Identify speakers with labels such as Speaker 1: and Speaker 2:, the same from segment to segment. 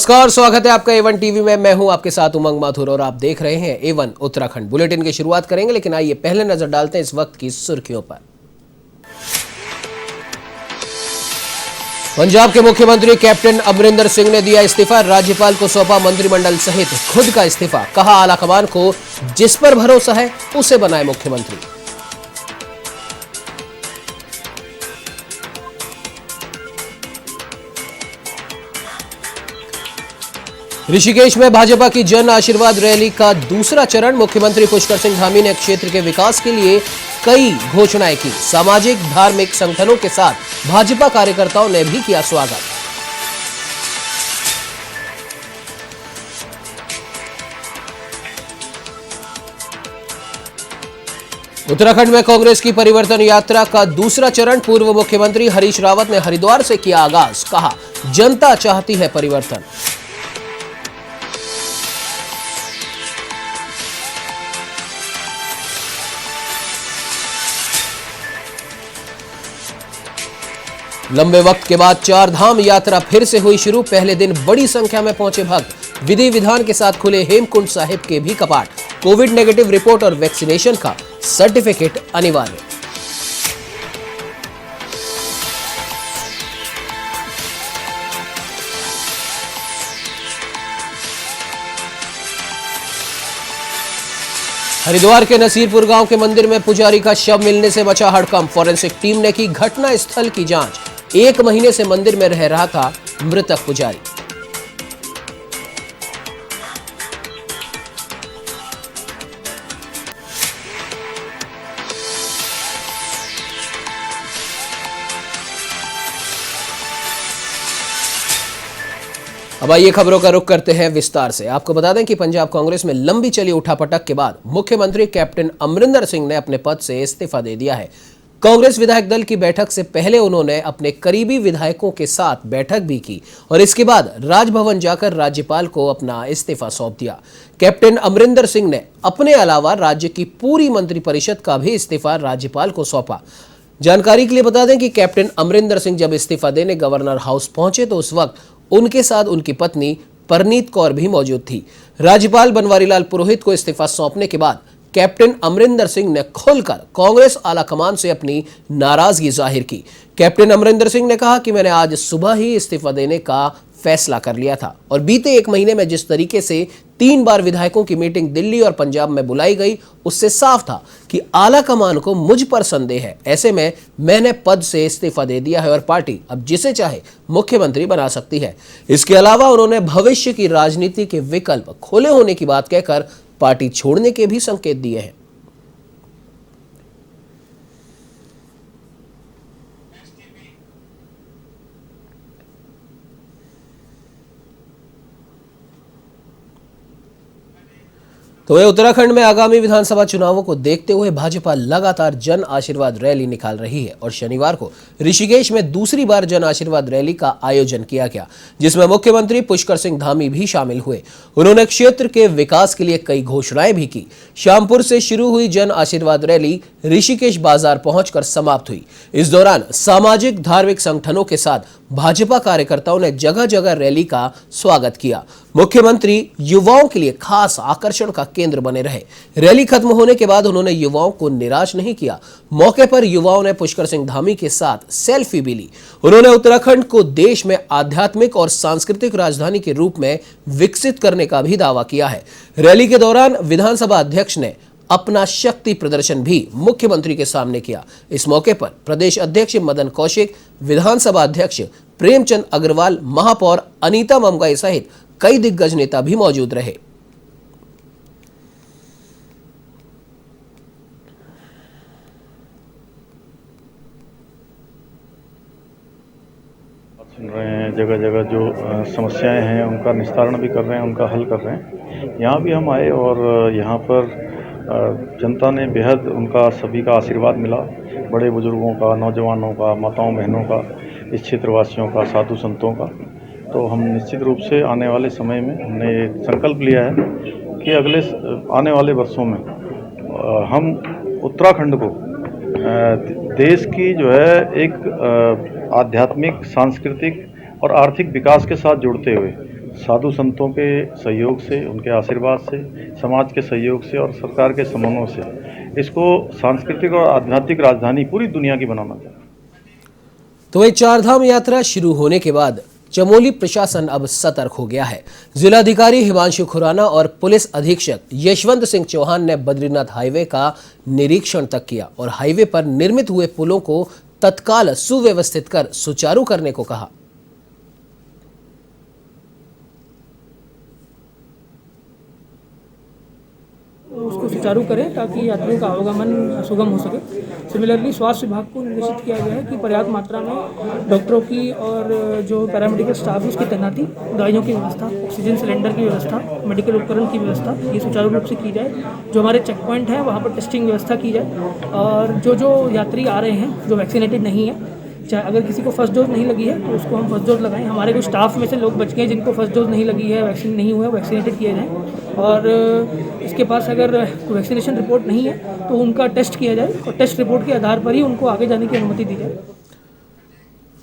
Speaker 1: नमस्कार, स्वागत है आपका A1 टीवी में। मैं हूं आपके साथ उमंग माथुर और आप देख रहे हैं A1 उत्तराखंड। बुलेटिन की शुरुआत करेंगे, लेकिन आइए पहले नजर डालते हैं इस वक्त की सुर्खियों पर। पंजाब के मुख्यमंत्री कैप्टन अमरिंदर सिंह ने दिया इस्तीफा, राज्यपाल को सौंपा मंत्रिमंडल सहित खुद का इस्तीफा। कहा आलाकमान को जिस पर भरोसा है उसे बनाए मुख्यमंत्री। ऋषिकेश में भाजपा की जन आशीर्वाद रैली का दूसरा चरण। मुख्यमंत्री पुष्कर सिंह धामी ने क्षेत्र के विकास के लिए कई घोषणाएं की। सामाजिक धार्मिक संगठनों के साथ भाजपा कार्यकर्ताओं ने भी किया स्वागत। उत्तराखंड में कांग्रेस की परिवर्तन यात्रा का दूसरा चरण। पूर्व मुख्यमंत्री हरीश रावत ने हरिद्वार से किया आगाज। कहा जनता चाहती है परिवर्तन। लंबे वक्त के बाद चार धाम यात्रा फिर से हुई शुरू। पहले दिन बड़ी संख्या में पहुंचे भक्त। विधि विधान के साथ खुले हेमकुंड साहिब के भी कपाट। कोविड नेगेटिव रिपोर्ट और वैक्सीनेशन का सर्टिफिकेट अनिवार्य। हरिद्वार के नसीरपुर गांव के मंदिर में पुजारी का शव मिलने से मचा हड़कंप। फॉरेंसिक टीम ने की घटना स्थल की जांच। 1 महीने से मंदिर में रह रहा था मृतक पुजारी। अब आइए खबरों का रुख करते हैं विस्तार से। आपको बता दें कि पंजाब कांग्रेस में लंबी चली उठापटक के बाद मुख्यमंत्री कैप्टन अमरिंदर सिंह ने अपने पद से इस्तीफा दे दिया है। कांग्रेस विधायक दल की बैठक से पहले उन्होंने अपने करीबी विधायकों के साथ बैठक भी की और इसके बाद राजभवन जाकर राज्यपाल को अपना इस्तीफा सौंप दिया। कैप्टन अमरिंदर सिंह ने अपने अलावा राज्य की पूरी मंत्रिपरिषद का भी इस्तीफा राज्यपाल को सौंपा। जानकारी के लिए बता दें कि कैप्टन अमरिंदर सिंह जब इस्तीफा देने गवर्नर हाउस पहुंचे तो उस वक्त उनके साथ उनकी पत्नी परनीत कौर भी मौजूद थी। राज्यपाल बनवारी लाल पुरोहित को इस्तीफा सौंपने के बाद कैप्टन अमरिंदर सिंह ने खुलकर कांग्रेस आलाकमान से अपनी नाराजगी जाहिर की। कैप्टन अमरिंदर सिंह ने कहा कि मैंने आज सुबह ही इस्तीफा देने का फैसला कर लिया था और बीते 1 महीने में जिस तरीके से 3 बार विधायकों की मीटिंग दिल्ली और पंजाब में बुलाई गई, उससे साफ था कि आलाकमान को मुझ पर संदेह है। ऐसे में मैंने पद से इस्तीफा दे दिया है और पार्टी अब जिसे चाहे मुख्यमंत्री बना सकती है। इसके अलावा उन्होंने भविष्य की राजनीति के विकल्प खुले होने की बात कहकर पार्टी छोड़ने के भी संकेत दिए हैं। तो उत्तराखंड में आगामी विधानसभा चुनावों को देखते हुए भाजपा लगातार जन आशीर्वाद रैली निकाल रही है और शनिवार को ऋषिकेश में दूसरी बार जन आशीर्वाद रैली का आयोजन किया गया, जिसमें मुख्यमंत्री पुष्कर सिंह धामी भी शामिल हुए। उन्होंने क्षेत्र के विकास के लिए कई घोषणाएं भी की। श्यामपुर से शुरू हुई जन आशीर्वाद रैली ऋषिकेश बाजार पहुंचकर समाप्त हुई। इस दौरान सामाजिक धार्मिक संगठनों के साथ भाजपा कार्यकर्ताओं ने जगह जगह रैली का स्वागत किया। मुख्यमंत्री युवाओं के लिए खास आकर्षण का केंद्र बने रहे। रैली खत्म होने के बाद उन्होंने युवाओं को निराश नहीं किया। मौके पर युवाओं ने पुष्कर सिंह धामी के साथ सेल्फी भी ली। उन्होंने उत्तराखंड को देश में आध्यात्मिक और सांस्कृतिक राजधानी के रूप में विकसित करने का भी दावा किया है। रैली के दौरान विधानसभा अध्यक्ष ने अपना शक्ति प्रदर्शन भी मुख्यमंत्री के सामने किया। इस मौके पर प्रदेश अध्यक्ष मदन कौशिक, विधानसभा अध्यक्ष प्रेमचंद अग्रवाल, महापौर अनीता ममगाई सहित कई दिग्गज नेता भी मौजूद रहे।
Speaker 2: सुन रहे हैं, जगह जगह जो समस्याएं हैं उनका निस्तारण भी कर रहे हैं, उनका हल कर रहे हैं। यहाँ भी हम आए और यहाँ पर जनता ने बेहद उनका सभी का आशीर्वाद मिला। बड़े बुजुर्गों का, नौजवानों का, माताओं बहनों का, इस क्षेत्रवासियों का, साधु संतों का। तो हम निश्चित रूप से आने वाले समय में हमने एक संकल्प लिया है कि अगले आने वाले वर्षों में हम उत्तराखंड को देश की जो है एक आध्यात्मिक, सांस्कृतिक और आर्थिक विकास के साथ जुड़ते हुए साधु संतों के सहयोग से, उनके आशीर्वाद से, समाज के सहयोग से और सरकार के समन्वय से इसको सांस्कृतिक और आध्यात्मिक राजधानी पूरी दुनिया की बनाना चाहिए।
Speaker 1: तो वही चारधाम यात्रा शुरू होने के बाद चमोली प्रशासन अब सतर्क हो गया है। जिलाधिकारी हिमांशु खुराना और पुलिस अधीक्षक यशवंत सिंह चौहान ने बद्रीनाथ हाईवे का निरीक्षण तक किया और हाईवे पर निर्मित हुए पुलों को तत्काल सुव्यवस्थित कर सुचारू करने को कहा।
Speaker 3: उसको सुचारू करें ताकि यात्रियों का आवागमन सुगम हो सके। सिमिलरली स्वास्थ्य विभाग को निर्देशित किया गया है कि पर्याप्त मात्रा में डॉक्टरों की और जो पैरामेडिकल स्टाफ है उसकी तैनाती, दवाइयों की व्यवस्था, ऑक्सीजन सिलेंडर की व्यवस्था, मेडिकल उपकरण की व्यवस्था ये सुचारू रूप से की जाए। जो हमारे चेक पॉइंट हैं वहाँ पर टेस्टिंग व्यवस्था की जाए और जो यात्री आ रहे हैं जो वैक्सीनेटेड नहीं है, चाहे अगर किसी को फर्स्ट डोज नहीं लगी है तो उसको हम फर्स्ट डोज लगाएं। हमारे कुछ स्टाफ में से लोग बच गए जिनको फर्स्ट डोज नहीं लगी है, वैक्सीन नहीं हुआ है, वैक्सीनेटेड किए जाएं और इसके पास अगर वैक्सीनेशन रिपोर्ट नहीं है तो उनका टेस्ट किया जाए और टेस्ट रिपोर्ट के आधार पर ही उनको आगे जाने की अनुमति दी जाए।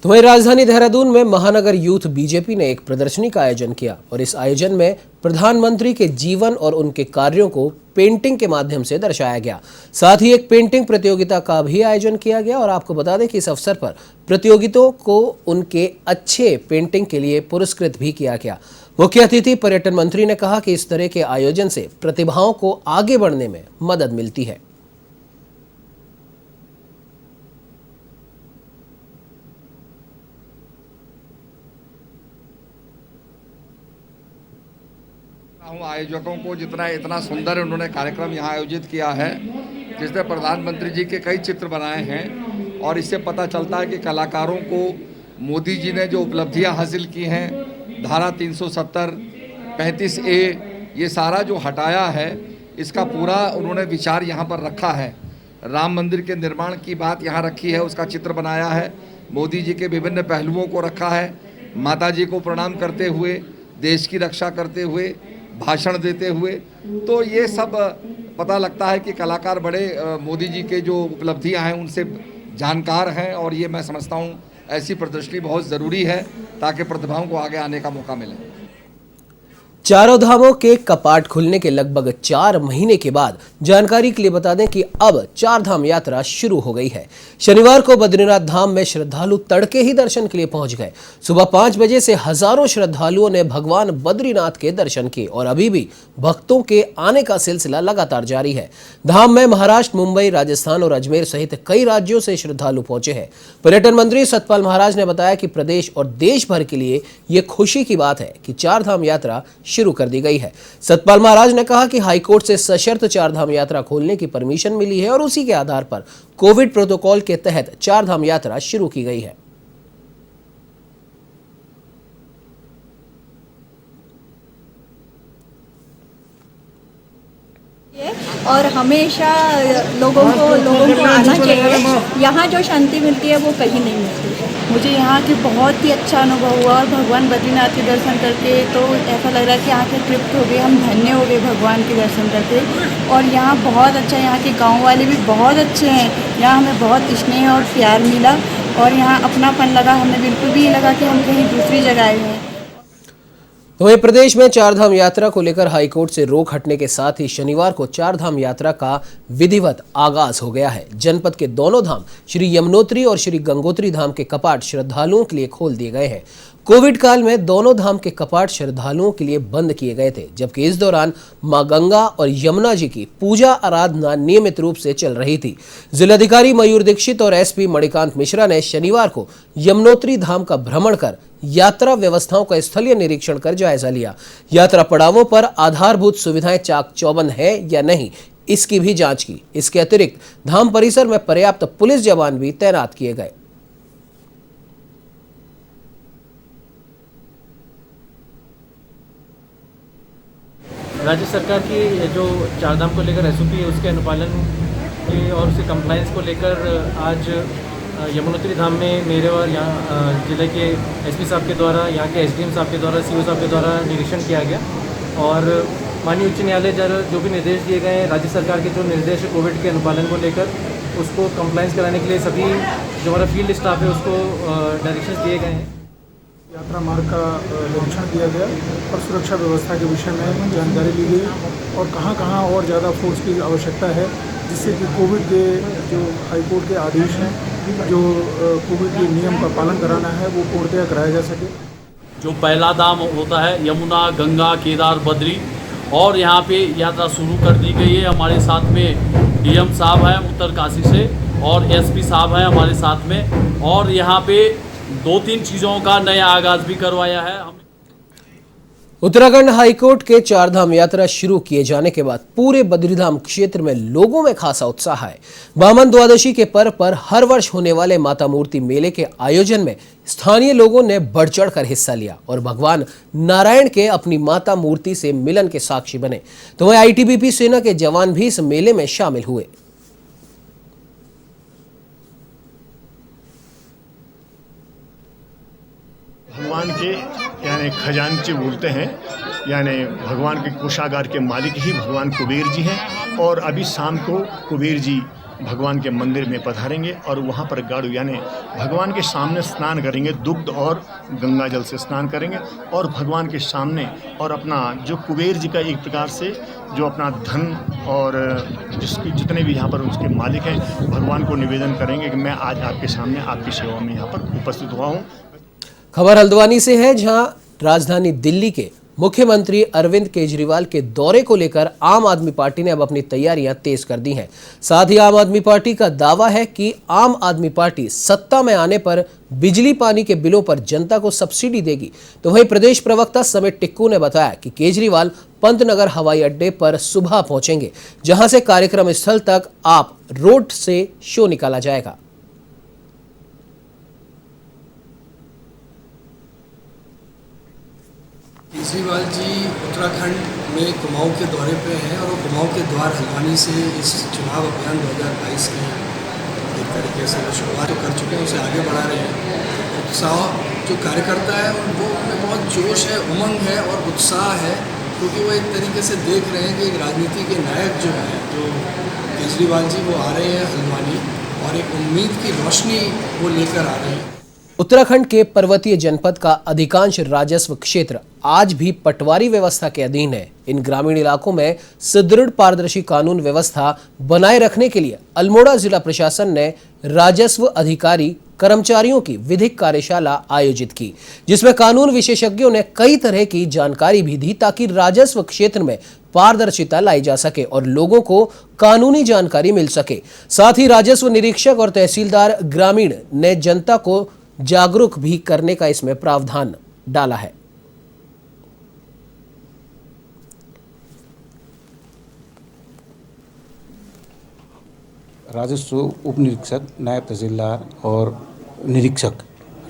Speaker 1: तो वही राजधानी देहरादून में महानगर यूथ बीजेपी ने एक प्रदर्शनी का आयोजन किया और इस आयोजन में प्रधानमंत्री के जीवन और उनके कार्यों को पेंटिंग के माध्यम से दर्शाया गया। साथ ही एक पेंटिंग प्रतियोगिता का भी आयोजन किया गया और आपको बता दें कि इस अवसर पर प्रतियोगितों को उनके अच्छे पेंटिंग के लिए पुरस्कृत भी किया गया। मुख्य अतिथि पर्यटन मंत्री ने कहा कि इस तरह के आयोजन से प्रतिभाओं को आगे बढ़ने में मदद मिलती है।
Speaker 4: आयोजकों को जितना इतना सुंदर उन्होंने कार्यक्रम यहाँ आयोजित किया है जिसमें प्रधानमंत्री जी के कई चित्र बनाए हैं और इससे पता चलता है कि कलाकारों को मोदी जी ने जो उपलब्धियां हासिल की हैं, धारा 370, 35A ये सारा जो हटाया है इसका पूरा उन्होंने विचार यहाँ पर रखा है। राम मंदिर के निर्माण की बात यहाँ रखी है, उसका चित्र बनाया है, मोदी जी के विभिन्न पहलुओं को रखा है, माता जी को प्रणाम करते हुए, देश की रक्षा करते हुए, भाषण देते हुए। तो ये सब पता लगता है कि कलाकार बड़े मोदी जी के जो उपलब्धियां हैं उनसे जानकार हैं और ये मैं समझता हूँ ऐसी प्रदर्शनी बहुत ज़रूरी है ताकि प्रतिभाओं को आगे आने का मौका मिले।
Speaker 1: चारों धामों के कपाट खुलने के लगभग 4 महीने के बाद जानकारी के लिए बता दें कि अब चार धाम यात्रा शुरू हो गई है। शनिवार को बद्रीनाथ धाम में श्रद्धालु तड़के ही दर्शन के लिए पहुंच गए। सुबह 5 बजे से हजारों श्रद्धालुओं ने भगवान बद्रीनाथ के दर्शन किए और अभी भी भक्तों के आने का सिलसिला लगातार जारी है। धाम में महाराष्ट्र, मुंबई, राजस्थान और अजमेर सहित कई राज्यों से श्रद्धालु पहुंचे हैं। पर्यटन मंत्री सतपाल महाराज ने बताया कि प्रदेश और देश भर के लिए ये खुशी की बात है कि चार धाम यात्रा शुरू कर दी गई है। सतपाल महाराज ने कहा कि हाईकोर्ट से सशर्त चारधाम यात्रा खोलने की परमिशन मिली है और उसी के आधार पर कोविड प्रोटोकॉल के तहत चारधाम यात्रा शुरू की गई है।
Speaker 5: और हमेशा लोगों को आना चाहिए। यहाँ जो शांति मिलती है वो कहीं नहीं मिलती।
Speaker 6: मुझे यहाँ के बहुत ही अच्छा अनुभव हुआ और भगवान बद्रीनाथ के दर्शन करके तो ऐसा लग रहा है कि यहाँ के तृप्त हो गए, हम धन्य हो गए भगवान के दर्शन करके। और यहाँ बहुत अच्छा, यहाँ के गांव वाले भी बहुत अच्छे हैं। यहाँ हमें बहुत स्नेह और प्यार मिला और यहाँ अपनापन लगा। हमें बिल्कुल भी लगा कि हम कहीं दूसरी जगह आए हैं।
Speaker 1: वहीं प्रदेश में चारधाम यात्रा को लेकर हाईकोर्ट से रोक हटने के साथ ही शनिवार को चारधाम यात्रा का विधिवत आगाज हो गया है। जनपद के दोनों धाम श्री यमुनोत्री और श्री गंगोत्री धाम के कपाट श्रद्धालुओं के लिए खोल दिए गए हैं। कोविड काल में दोनों धाम के कपाट श्रद्धालुओं के लिए बंद किए गए थे, जबकि इस दौरान मां गंगा और यमुना जी की पूजा आराधना नियमित रूप से चल रही थी। जिलाधिकारी मयूर दीक्षित और एसपी मणिकांत मिश्रा ने शनिवार को यमुनोत्री धाम का भ्रमण कर यात्रा व्यवस्थाओं का स्थलीय निरीक्षण कर जायजा लिया। यात्रा पड़ावों पर आधारभूत सुविधाएं चाक चौबंद है या नहीं, इसकी भी जांच की। इसके अतिरिक्त धाम परिसर में पर्याप्त पुलिस जवान भी तैनात किए गए।
Speaker 7: राज्य सरकार की जो चारधाम को लेकर एसओपी है उसके अनुपालन के और उसके कंप्लायंस को लेकर आज यमुनोत्री धाम में मेरे और यहाँ जिले के एसपी साहब के द्वारा, यहाँ के एसडीएम साहब के द्वारा, सीओ साहब के द्वारा निरीक्षण किया गया और माननीय उच्च न्यायालय द्वारा जो भी निर्देश दिए गए हैं, राज्य सरकार के जो निर्देश है कोविड के अनुपालन को लेकर, उसको कंप्लायंस कराने के लिए सभी जो हमारा फील्ड स्टाफ है उसको डायरेक्शंस दिए गए हैं।
Speaker 8: यात्रा मार्ग का निरीक्षण किया गया और सुरक्षा व्यवस्था के विषय में जानकारी ली गई और कहां कहां और ज़्यादा फोर्स की आवश्यकता है, जिससे कि कोविड के जो हाईकोर्ट के आदेश हैं, जो कोविड के नियम का पालन कराना है, वो पूर्णतया कराया जा सके।
Speaker 9: जो पहला धाम होता है यमुना, गंगा, केदार, बद्री, और यहाँ पे यात्रा शुरू कर दी गई है। हमारे साथ में डीएम साहब हैं उत्तरकाशी से और एसपी साहब हैं हमारे साथ में, और यहाँ पे 2-3 चीज़ों का नया आगाज़ भी करवाया है।
Speaker 1: उत्तराखंड हाईकोर्ट के चारधाम यात्रा शुरू किए जाने के बाद पूरे बद्रीधाम क्षेत्र में लोगों में खासा उत्साह है। वामन द्वादशी के पर्व पर हर वर्ष होने वाले माता मूर्ति मेले के आयोजन में स्थानीय लोगों ने बढ़ चढ़कर हिस्सा लिया और भगवान नारायण के अपनी माता मूर्ति से मिलन के साक्षी बने। तो वहीं आईटीबीपी सेना के जवान भी इस मेले में शामिल हुए।
Speaker 10: भगवान के यानी खजानची बोलते हैं, यानी भगवान के कोषागार के मालिक ही भगवान कुबेर जी हैं। और अभी शाम को कुबेर जी भगवान के मंदिर में पधारेंगे और वहाँ पर गाड़ू यानी भगवान के सामने स्नान करेंगे, दुग्ध और गंगा जल से स्नान करेंगे और भगवान के सामने और अपना जो कुबेर जी का एक प्रकार से जो अपना धन और जिसकी जितने भी यहाँ पर उसके मालिक हैं, भगवान को निवेदन करेंगे कि मैं आज आपके सामने आपकी सेवा में यहाँ पर उपस्थित हुआ हूँ।
Speaker 1: खबर हल्द्वानी से है, जहां राजधानी दिल्ली के मुख्यमंत्री अरविंद केजरीवाल के दौरे को लेकर आम आदमी पार्टी ने अब अपनी तैयारियां तेज कर दी हैं। साथ ही आम आदमी पार्टी का दावा है कि आम आदमी पार्टी सत्ता में आने पर बिजली पानी के बिलों पर जनता को सब्सिडी देगी। तो वहीं प्रदेश प्रवक्ता समित टिक्कू ने बताया कि केजरीवाल पंतनगर हवाई अड्डे पर सुबह पहुंचेंगे, जहां से कार्यक्रम स्थल तक आप रोड से शो निकाला जाएगा।
Speaker 11: केजरीवाल जी उत्तराखंड में कुमाऊं के दौरे पे हैं और वो कुमाऊं के द्वार हल्द्वानी से इस चुनाव अभियान 2022 की एक तरीके से शुरुआत तो कर चुके हैं, उसे आगे बढ़ा रहे हैं। उत्साह जो कार्यकर्ता है वो उनमें बहुत जोश है, उमंग है और उत्साह है, क्योंकि वो एक तरीके से देख रहे हैं कि एक राजनीति के नायक जो हैं, जो केजरीवाल जी, वो आ रहे हैं हल्द्वानी और एक उम्मीद की रोशनी वो लेकर आ रहे हैं।
Speaker 1: उत्तराखंड के पर्वतीय जनपद का अधिकांश राजस्व क्षेत्र आज भी पटवारी व्यवस्था के अधीन है। इन ग्रामीण इलाकों में सुदृढ़ पारदर्शी कानून व्यवस्था बनाए रखने के लिए अल्मोड़ा जिला प्रशासन ने राजस्व अधिकारी कर्मचारियों की विधिक कार्यशाला आयोजित की, जिसमें कानून विशेषज्ञों ने कई तरह की जानकारी भी दी ताकि राजस्व क्षेत्र में पारदर्शिता लाई जा सके और लोगों को कानूनी जानकारी मिल सके। साथ ही राजस्व निरीक्षक और तहसीलदार ग्रामीण ने जनता को जागरूक भी करने का इसमें प्रावधान डाला है।
Speaker 12: राजस्व उप निरीक्षक, नायब तहसीलदार और निरीक्षक,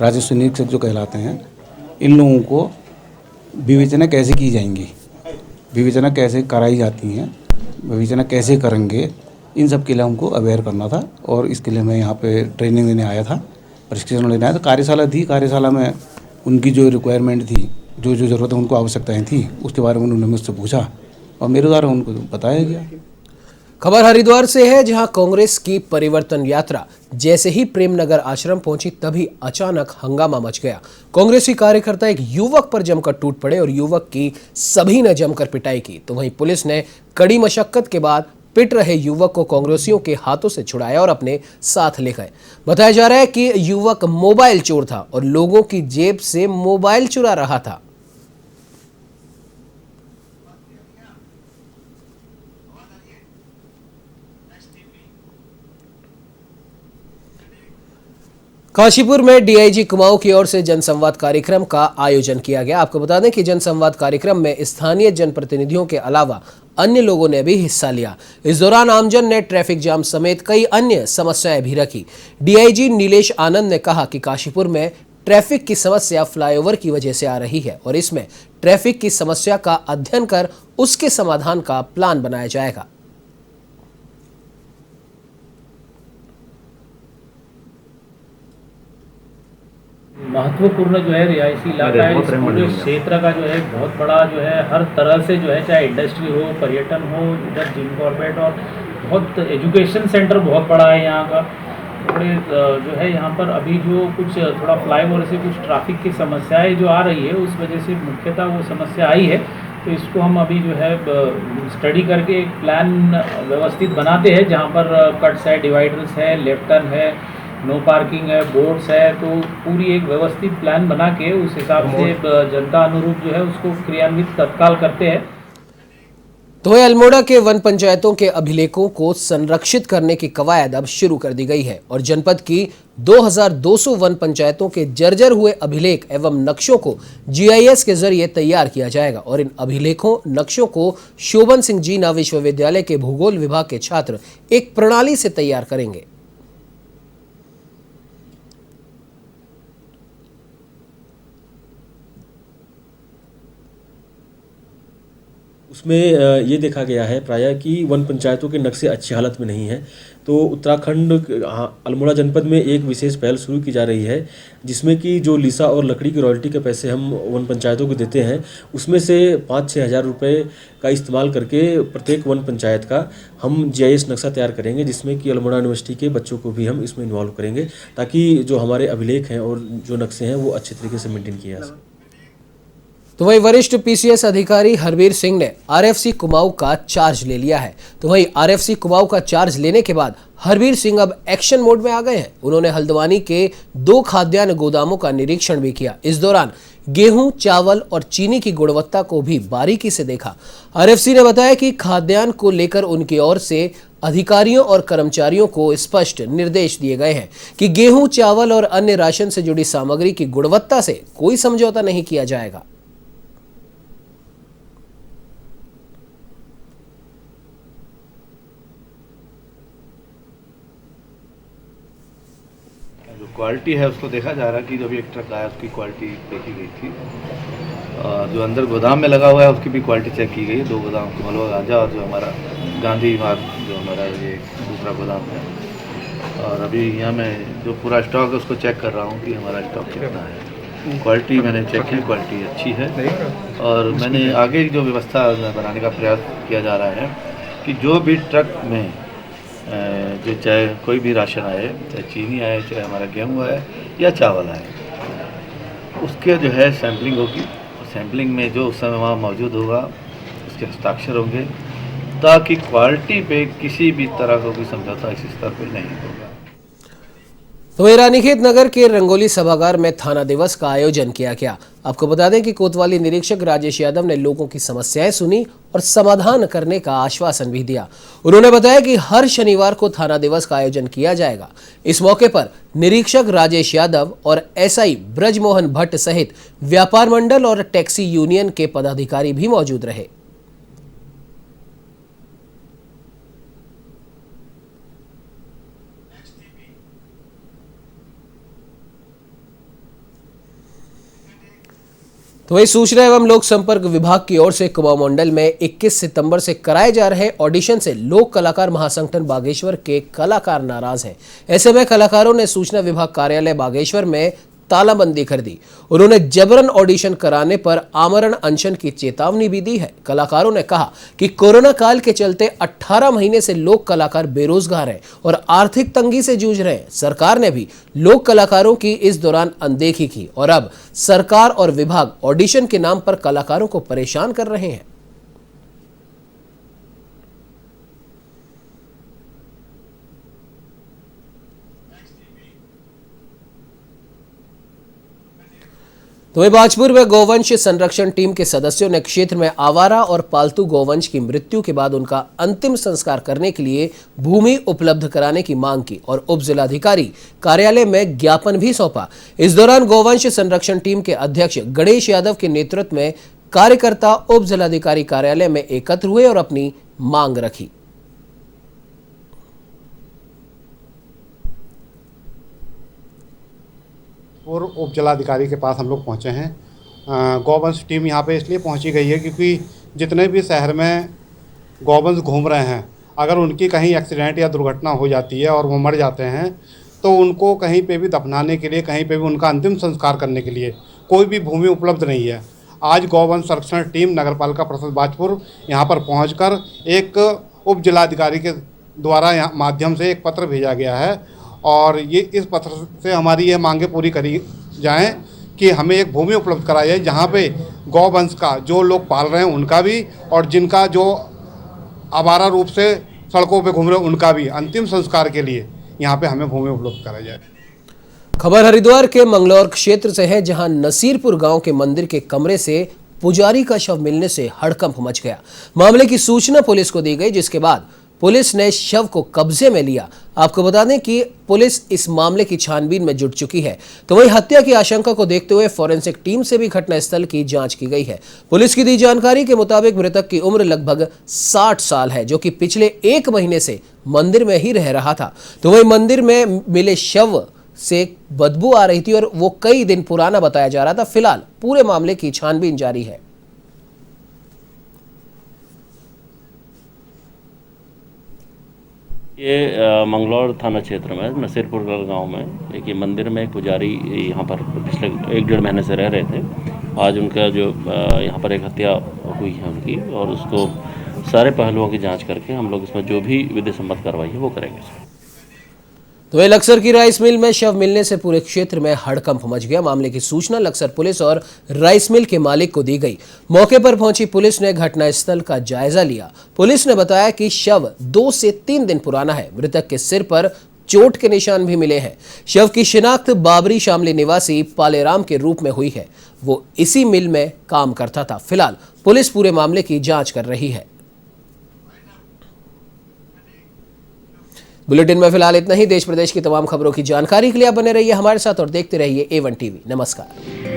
Speaker 12: राजस्व निरीक्षक जो कहलाते हैं, इन लोगों को विवेचना कैसे की जाएंगी, विवेचना कैसे कराई जाती हैं, विवेचना कैसे करेंगे, इन सब के लिए हमको अवेयर करना था। और इसके लिए मैं यहाँ पे ट्रेनिंग देने आया था, प्रशिक्षण लेने आया था। कार्यशाला थी, कार्यशाला में उनकी जो रिक्वायरमेंट थी, जो जो ज़रूरत है, उनको आवश्यकताएं थी, उसके बारे में उन्होंने मुझसे पूछा और मेरे द्वारा उनको बताया गया।
Speaker 1: खबर हरिद्वार से है, जहां कांग्रेस की परिवर्तन यात्रा जैसे ही प्रेमनगर आश्रम पहुंची तभी अचानक हंगामा मच गया। कांग्रेसी कार्यकर्ता एक युवक पर जमकर टूट पड़े और युवक की सभी ने जमकर पिटाई की। तो वहीं पुलिस ने कड़ी मशक्कत के बाद पिट रहे युवक को कांग्रेसियों के हाथों से छुड़ाया और अपने साथ ले गए। बताया जा रहा है कि युवक मोबाइल चोर था और लोगों की जेब से मोबाइल चुरा रहा था। काशीपुर में डीआईजी कुमाऊं की ओर से जनसंवाद कार्यक्रम का आयोजन किया गया। आपको बता दें कि जनसंवाद कार्यक्रम में स्थानीय जनप्रतिनिधियों के अलावा अन्य लोगों ने भी हिस्सा लिया। इस दौरान आमजन ने ट्रैफिक जाम समेत कई अन्य समस्याएं भी रखी। डीआईजी नीलेश आनंद ने कहा कि काशीपुर में ट्रैफिक की समस्या फ्लाईओवर की वजह से आ रही है और इसमें ट्रैफिक की समस्या का अध्ययन कर उसके समाधान का प्लान बनाया जाएगा।
Speaker 7: महत्वपूर्ण जो है रिहायशी इलाका है, इस पूरे क्षेत्र का जो है बहुत बड़ा जो है हर तरह से जो है, चाहे इंडस्ट्री हो, पर्यटन हो, इधर जिम कॉर्पोरेट और बहुत एजुकेशन सेंटर बहुत बड़ा है यहाँ का। थोड़े जो है यहाँ पर अभी जो कुछ थोड़ा फ्लाईओवर से कुछ ट्रैफिक की समस्याएं जो आ रही है, उस वजह से मुख्यतः वो समस्या आई है। तो इसको हम अभी जो है स्टडी करके एक प्लान व्यवस्थित बनाते हैं, जहाँ पर कट्स है, डिवाइडर्स है, लेफ्ट टर्न है, नो पार्किंग है, बोर्ड्स है। तो पूरी एक व्यवस्थित प्लान बना के उस हिसाब से जनता अनुरूप जो है उसको क्रियान्वित तत्काल करते हैं।
Speaker 1: तो वहीं अल्मोड़ा के वन पंचायतों के अभिलेखों को संरक्षित करने की कवायद अब शुरू कर दी गई है और जनपद की 2200 वन पंचायतों के जर्जर हुए अभिलेख एवं नक्शों को जीआईएस के जरिए तैयार किया जाएगा और इन अभिलेखों नक्शों को शोभन सिंह जीना विश्वविद्यालय के भूगोल विभाग के छात्र एक प्रणाली से तैयार करेंगे।
Speaker 13: उसमें ये देखा गया है प्रायः कि वन पंचायतों के नक्शे अच्छी हालत में नहीं हैं, तो उत्तराखंड अल्मोड़ा जनपद में एक विशेष पहल शुरू की जा रही है, जिसमें कि जो लीसा और लकड़ी की रॉयल्टी के पैसे हम वन पंचायतों को देते हैं, उसमें से 5-6 हज़ार रुपये का इस्तेमाल करके प्रत्येक वन पंचायत का हम जीआईएस नक्शा तैयार करेंगे, जिसमें कि अल्मोड़ा यूनिवर्सिटी के बच्चों को भी हम इसमें इन्वॉल्व करेंगे, ताकि जो हमारे अभिलेख हैं और जो नक्शे हैं वो अच्छे तरीके से मेंटेन किया जा सके।
Speaker 1: तो वहीं वरिष्ठ पीसीएस अधिकारी हरबीर सिंह ने आरएफसी कुमाऊं का चार्ज ले लिया है। तो वहीं आरएफसी कुमाऊं का चार्ज लेने के बाद हरबीर सिंह अब एक्शन मोड में आ गए हैं। उन्होंने हल्द्वानी के 2 खाद्यान्न गोदामों का निरीक्षण भी किया। इस दौरान गेहूं, चावल और चीनी की गुणवत्ता को भी बारीकी से देखा। आरएफसी ने बताया कि खाद्यान्न को लेकर उनकी ओर से अधिकारियों और कर्मचारियों को स्पष्ट निर्देश दिए गए हैं कि गेहूं, चावल और अन्य राशन से जुड़ी सामग्री की गुणवत्ता से कोई समझौता नहीं किया जाएगा।
Speaker 14: जो क्वालिटी है उसको देखा जा रहा है कि जब एक ट्रक आया उसकी क्वालिटी देखी गई थी, और जो अंदर गोदाम में लगा हुआ है उसकी भी क्वालिटी चेक की गई है। 2 गोदाम मलवा गांजा और जो हमारा गांधी मार्ग जो हमारा ये दूसरा गोदाम है, और अभी यहाँ मैं जो पूरा स्टॉक है उसको चेक कर रहा हूँ कि हमारा स्टॉक कितना है। क्वालिटी मैंने चेक की, क्वालिटी अच्छी है, और मैंने आगे जो व्यवस्था बनाने का प्रयास किया जा रहा है कि जो भी ट्रक में जो चाहे कोई भी राशन आए, चाहे चीनी आए, चाहे हमारा गेहूँ आए या चावल आए, उसके जो है सैम्पलिंग होगी। सैम्पलिंग में जो उस समय वहाँ मौजूद होगा उसके हस्ताक्षर होंगे, ताकि क्वालिटी पे किसी भी तरह का कोई समझौता इस स्तर पर नहीं होगा।
Speaker 1: तो रानीखेत नगर के रंगोली सभागार में थाना दिवस का आयोजन किया गया। आपको बता दें कि कोतवाली निरीक्षक राजेश यादव ने लोगों की समस्याएं सुनी और समाधान करने का आश्वासन भी दिया। उन्होंने बताया कि हर शनिवार को थाना दिवस का आयोजन किया जाएगा। इस मौके पर निरीक्षक राजेश यादव और एसआई ब्रजमोहन भट्ट सहित व्यापार मंडल और टैक्सी यूनियन के पदाधिकारी भी मौजूद रहे। तो वही सूचना एवं लोक संपर्क विभाग की ओर से कुमाऊं मंडल में 21 सितंबर से कराए जा रहे ऑडिशन से लोक कलाकार महासंगठन बागेश्वर के कलाकार नाराज हैं। ऐसे में कलाकारों ने सूचना विभाग कार्यालय बागेश्वर में तालाबंदी कर दी। उन्होंने जबरन ऑडिशन कराने पर आमरण अनशन की चेतावनी भी दी है। कलाकारों ने कहा कि कोरोना काल के चलते 18 महीने से लोक कलाकार बेरोजगार हैं और आर्थिक तंगी से जूझ रहे हैं। सरकार ने भी लोक कलाकारों की इस दौरान अनदेखी की और अब सरकार और विभाग ऑडिशन के नाम पर कलाकारों को परेशान कर रहे हैं। तो वही बाजपुर में गौवंश संरक्षण टीम के सदस्यों ने क्षेत्र में आवारा और पालतू गौवंश की मृत्यु के बाद उनका अंतिम संस्कार करने के लिए भूमि उपलब्ध कराने की मांग की और उप जिलाधिकारी कार्यालय में ज्ञापन भी सौंपा। इस दौरान गौवंश संरक्षण टीम के अध्यक्ष गणेश यादव के नेतृत्व में कार्यकर्ता उप जिलाधिकारी कार्यालय में एकत्र हुए और अपनी मांग रखी।
Speaker 15: और उप जिलाधिकारी के पास हम लोग पहुँचे हैं। गौवंश टीम यहाँ पे इसलिए पहुँची गई है क्योंकि जितने भी शहर में गौवंश घूम रहे हैं, अगर उनकी कहीं एक्सीडेंट या दुर्घटना हो जाती है और वो मर जाते हैं, तो उनको कहीं पे भी दफनाने के लिए, कहीं पे भी उनका अंतिम संस्कार करने के लिए कोई भी भूमि उपलब्ध नहीं है। आज गौवंश संरक्षण टीम नगरपालिका परिषद बाजपुर यहाँ पर पहुँचकर एक उप जिलाधिकारी के द्वारा यहाँ माध्यम से एक पत्र भेजा गया है और ये इस पत्र से हमारी ये मांगें पूरी करी जाएं कि हमें एक भूमि उपलब्ध कराई जाए जहाँ पे गौवंश का जो लोग पाल रहे हैं उनका भी और जिनका जो आवारा रूप से सड़कों पे घूम रहे हैं उनका भी अंतिम संस्कार के लिए यहाँ पे हमें भूमि उपलब्ध कराई जाए।
Speaker 1: खबर हरिद्वार के मंगलौर क्षेत्र से है, जहां नसीरपुर गांव के मंदिर के कमरे से पुजारी का शव मिलने से हड़कंप मच गया। मामले की सूचना पुलिस को दी गई, जिसके बाद पुलिस ने शव को कब्जे में लिया। आपको बता दें कि पुलिस इस मामले की छानबीन में जुट चुकी है। तो वहीं हत्या की आशंका को देखते हुए फॉरेंसिक टीम से भी घटनास्थल की जांच की गई है। पुलिस की दी जानकारी के मुताबिक मृतक की उम्र लगभग 60 साल है, जो कि पिछले 1 महीने से मंदिर में ही रह रहा था। तो वहीं मंदिर में मिले शव से बदबू आ रही थी और वो कई दिन पुराना बताया जा रहा था। फिलहाल पूरे मामले की छानबीन जारी है।
Speaker 16: ये मंगलौर थाना क्षेत्र में नसीरपुर गांव में एक मंदिर में एक पुजारी यहाँ पर पिछले 1-1.5 महीने से रह रहे थे। आज उनका जो यहाँ पर एक हत्या हुई है उनकी, और उसको सारे पहलुओं की जांच करके हम लोग इसमें जो भी विधि सम्मत कार्रवाई है वो करेंगे।
Speaker 1: तो वह लक्सर की राइस मिल में शव मिलने से पूरे क्षेत्र में हड़कंप मच गया। मामले की सूचना लक्सर पुलिस और राइस मिल के मालिक को दी गई। मौके पर पहुंची पुलिस ने घटनास्थल का जायजा लिया। पुलिस ने बताया कि शव 2 से 3 दिन पुराना है। मृतक के सिर पर चोट के निशान भी मिले हैं। शव की शिनाख्त बाबरी शामली निवासी पालेराम के रूप में हुई है। वो इसी मिल में काम करता था। फिलहाल पुलिस पूरे मामले की जांच कर रही है। बुलेटिन में फिलहाल इतना ही। देश प्रदेश की तमाम खबरों की जानकारी के लिए आप बने रहिए हमारे साथ और देखते रहिए A1 टीवी। नमस्कार।